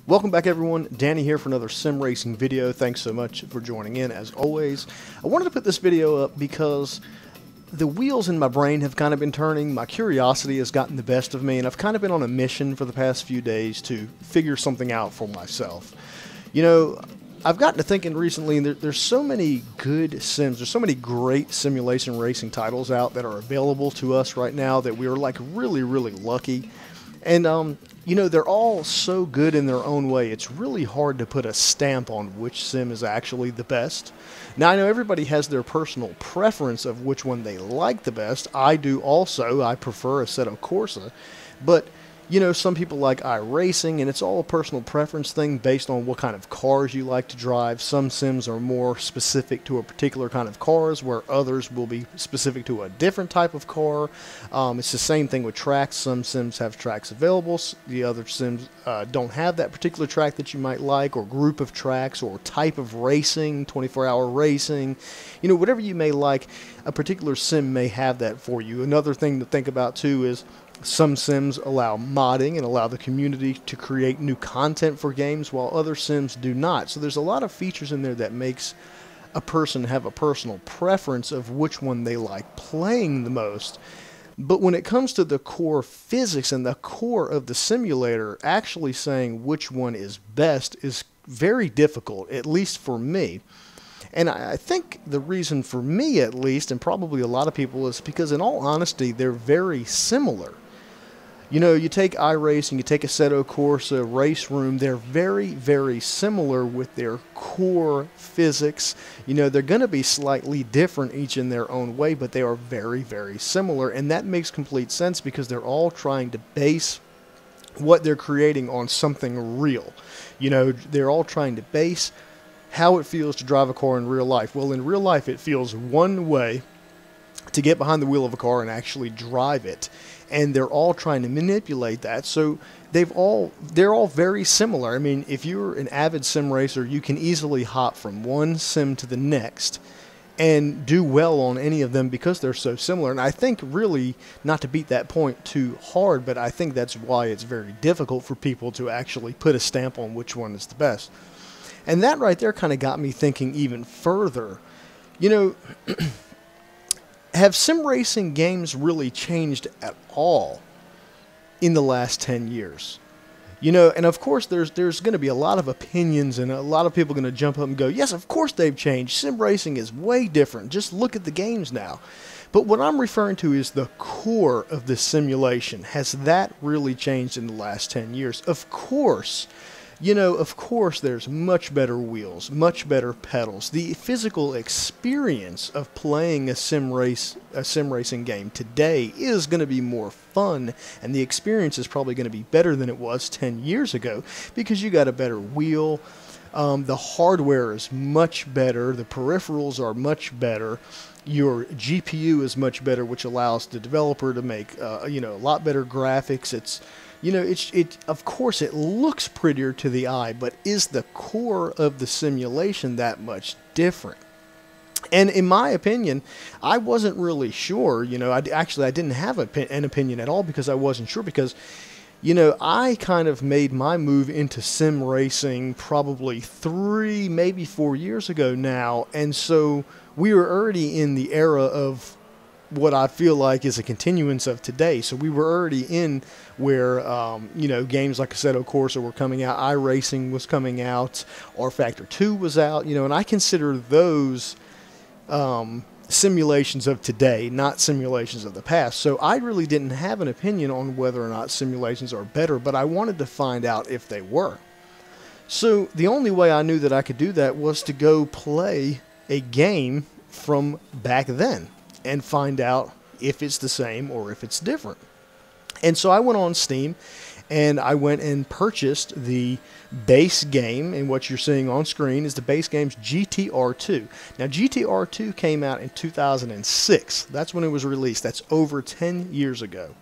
Welcome back everyone, Danny here for another sim racing video. Thanks so much for joining in as always. I wanted to put this video up because the wheels in my brain have kind of been turning, my curiosity has gotten the best of me, and I've kind of been on a mission for the past few days to figure something out for myself. You know, I've gotten to thinking recently, and there's so many good sims, there's so many great simulation racing titles out that are available to us right now that we are like really lucky. And you know, they're all so good in their own way, it's really hard to put a stamp on which sim is actually the best. Now, I know everybody has their personal preference of which one they like the best. I do also. I prefer Assetto Corsa. But, you know, some people like iRacing, and it's all a personal preference thing based on what kind of cars you like to drive. Some sims are more specific to a particular kind of cars, where others will be specific to a different type of car. It's the same thing with tracks. Some sims have tracks available. The other sims don't have that particular track that you might like, or group of tracks, or type of racing, 24-hour racing. You know, whatever you may like, a particular sim may have that for you. Another thing to think about, too, is some sims allow modding and allow the community to create new content for games, while other sims do not. So there's a lot of features in there that makes a person have a personal preference of which one they like playing the most. But when it comes to the core physics and the core of the simulator, actually saying which one is best is very difficult, at least for me. And I think the reason for me, at least, and probably a lot of people, is because in all honesty, they're very similar. You know, you take iRacing, you take Assetto Corsa, Race Room, they're very similar with their core physics. You know, they're going to be slightly different each in their own way, but they are very similar, and that makes complete sense because they're all trying to base what they're creating on something real. You know, they're all trying to base how it feels to drive a car in real life. Well, in real life, it feels one way to get behind the wheel of a car and actually drive it. And they're all trying to manipulate that. So they're all very similar. I mean, if you're an avid sim racer, you can easily hop from one sim to the next and do well on any of them because they're so similar. And I think, really, not to beat that point too hard, but I think that's why it's very difficult for people to actually put a stamp on which one is the best. And that right there kind of got me thinking even further. You know, have sim racing games really changed at all in the last 10 years? You know, and of course there's going to be a lot of opinions, and a lot of people are going to jump up and go, yes, of course they've changed. Sim racing is way different. Just look at the games now. But what I'm referring to is the core of the simulation. Has that really changed in the last 10 years? Of course. You know, of course there's much better wheels, much better pedals. The physical experience of playing a sim racing game today is going to be more fun, and the experience is probably going to be better than it was 10 years ago because you got a better wheel. The hardware is much better, the peripherals are much better, your GPU is much better, which allows the developer to make you know, a lot better graphics. It's, you know, of course it looks prettier to the eye, but is the core of the simulation that much different? And in my opinion, I wasn't really sure. You know, I didn't have an opinion at all because I wasn't sure, because, you know, I kind of made my move into sim racing probably 3, maybe 4 years ago now, and so we were already in the era of what I feel like is a continuance of today. So we were already in where, you know, games like Assetto Corsa were coming out, iRacing was coming out, R-Factor 2 was out, you know, and I consider those simulations of today, not simulations of the past. So I really didn't have an opinion on whether or not simulations are better, but I wanted to find out if they were. So the only way I knew that I could do that was to go play a game from back then and find out if it's the same or if it's different. And so I went on Steam and I went and purchased the base game, and what you're seeing on screen is the base game's GTR2. Now, GTR2 came out in 2006. That's when it was released. That's over 10 years ago.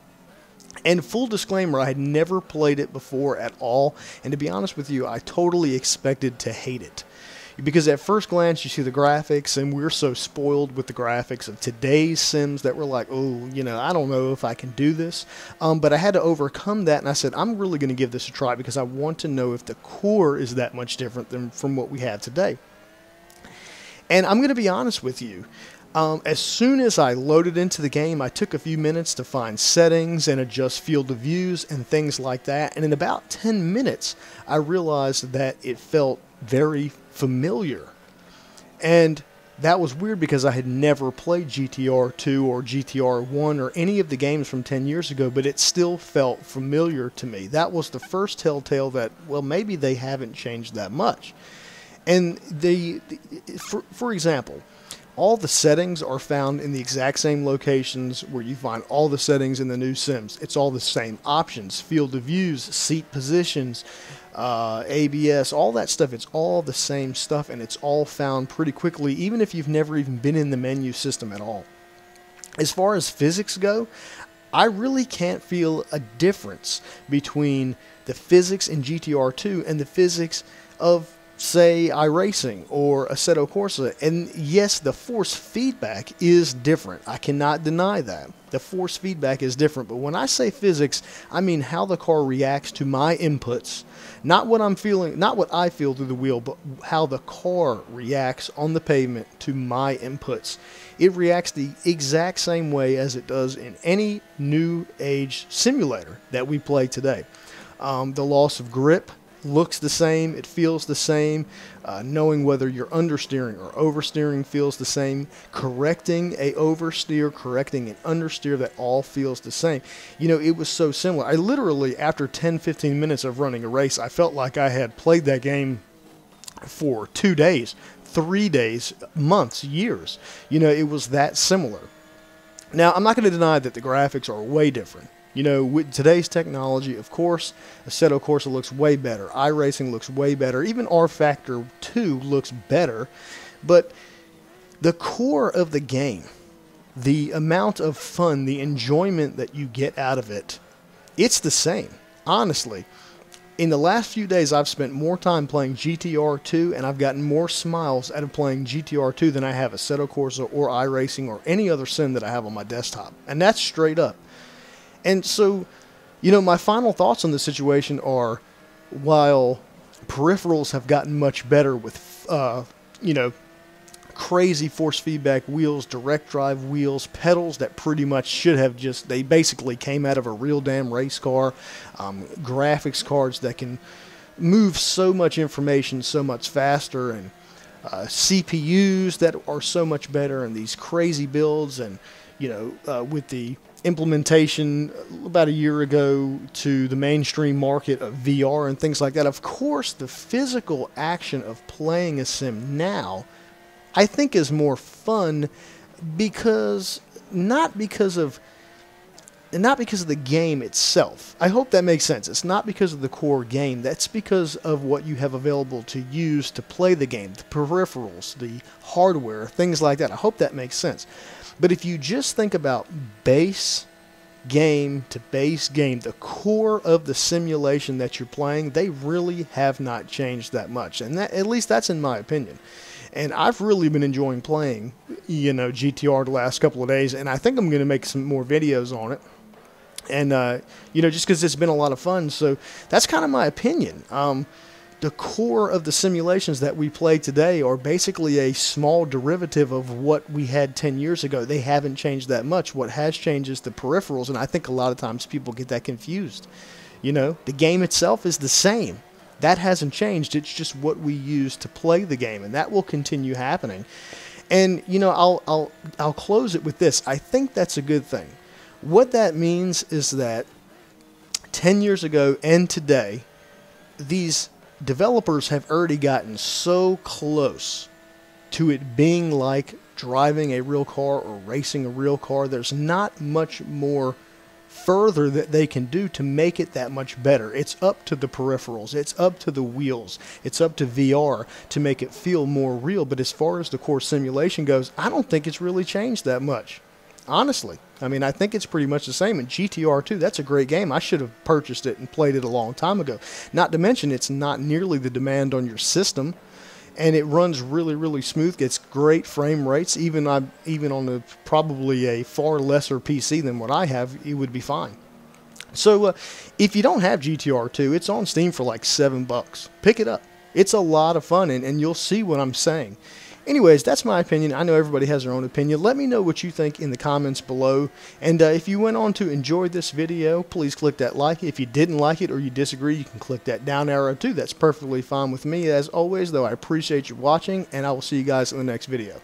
And full disclaimer, I had never played it before at all, and to be honest with you, I totally expected to hate it. Because at first glance, you see the graphics, and we're so spoiled with the graphics of today's Sims that we're like, oh, you know, I don't know if I can do this. But I had to overcome that, and I said, I'm really going to give this a try because I want to know if the core is that much different than from what we have today. And I'm going to be honest with you. As soon as I loaded into the game, I took a few minutes to find settings and adjust field of views and things like that. And in about 10 minutes, I realized that it felt very familiar. And that was weird because I had never played GTR 2 or GTR 1 or any of the games from 10 years ago, but it still felt familiar to me. That was the first telltale that, well, maybe they haven't changed that much. And for example, all the settings are found in the exact same locations where you find all the settings in the new Sims. It's all the same options, field of views, seat positions, ABS, all that stuff. It's all the same stuff, and it's all found pretty quickly, even if you've never even been in the menu system at all. As far as physics go, I really can't feel a difference between the physics in GTR 2 and the physics of, say, iRacing or Assetto Corsa. And yes, the force feedback is different. I cannot deny that. The force feedback is different. But when I say physics, I mean how the car reacts to my inputs. Not what I'm feeling, not what I feel through the wheel, but how the car reacts on the pavement to my inputs. It reacts the exact same way as it does in any new age simulator that we play today. The loss of grip looks the same, it feels the same, knowing whether you're understeering or oversteering feels the same, correcting a oversteer, correcting an understeer, that all feels the same. You know, it was so similar. I literally, after 10-15 minutes of running a race, I felt like I had played that game for 2 days, 3 days, months, years. You know, it was that similar. Now, I'm not going to deny that the graphics are way different. You know, with today's technology, of course, Assetto Corsa looks way better. iRacing looks way better. Even R-Factor 2 looks better. But the core of the game, the amount of fun, the enjoyment that you get out of it, it's the same. Honestly, in the last few days, I've spent more time playing GTR 2, and I've gotten more smiles out of playing GTR 2 than I have Assetto Corsa or iRacing or any other sim that I have on my desktop. And that's straight up. And so, you know, my final thoughts on the situation are, while peripherals have gotten much better with, you know, crazy force feedback wheels, direct drive wheels, pedals that pretty much should have just, they basically came out of a real damn race car, graphics cards that can move so much information so much faster, and CPUs that are so much better, and these crazy builds, and, you know, with the implementation about a year ago to the mainstream market of VR and things like that. Of course, the physical action of playing a sim now, I think, is more fun because not because of the game itself. I hope that makes sense. It's not because of the core game. That's because of what you have available to use to play the game, the peripherals, the hardware, things like that. I hope that makes sense. But if you just think about base game to base game, the core of the simulation that you're playing, they really have not changed that much. And that, at least that's in my opinion. And I've really been enjoying playing, you know, GTR the last couple of days, and I think I'm going to make some more videos on it. And, you know, just because it's been a lot of fun. So that's kind of my opinion. The core of the simulations that we play today are basically a small derivative of what we had 10 years ago. They haven't changed that much. What has changed is the peripherals, and I think a lot of times people get that confused. You know, the game itself is the same. That hasn't changed. It's just what we use to play the game, and that will continue happening. And, you know, I'll close it with this. I think that's a good thing. What that means is that 10 years ago and today, these developers have already gotten so close to it being like driving a real car or racing a real car. There's not much more further that they can do to make it that much better. It's up to the peripherals. It's up to the wheels. It's up to VR to make it feel more real. But as far as the core simulation goes, I don't think it's really changed that much. Honestly. I mean, I think it's pretty much the same. And GTR 2, that's a great game. I should have purchased it and played it a long time ago. Not to mention, it's not nearly the demand on your system. and it runs really smooth. Gets great frame rates. Even on probably a far lesser PC than what I have, it would be fine. So if you don't have GTR 2, it's on Steam for like $7. Pick it up. It's a lot of fun, and you'll see what I'm saying. Anyways, that's my opinion. I know everybody has their own opinion. Let me know what you think in the comments below. And if you went on to enjoy this video, please click that like. If you didn't like it or you disagree, you can click that down arrow too. That's perfectly fine with me. As always, though, I appreciate you watching, and I will see you guys in the next video.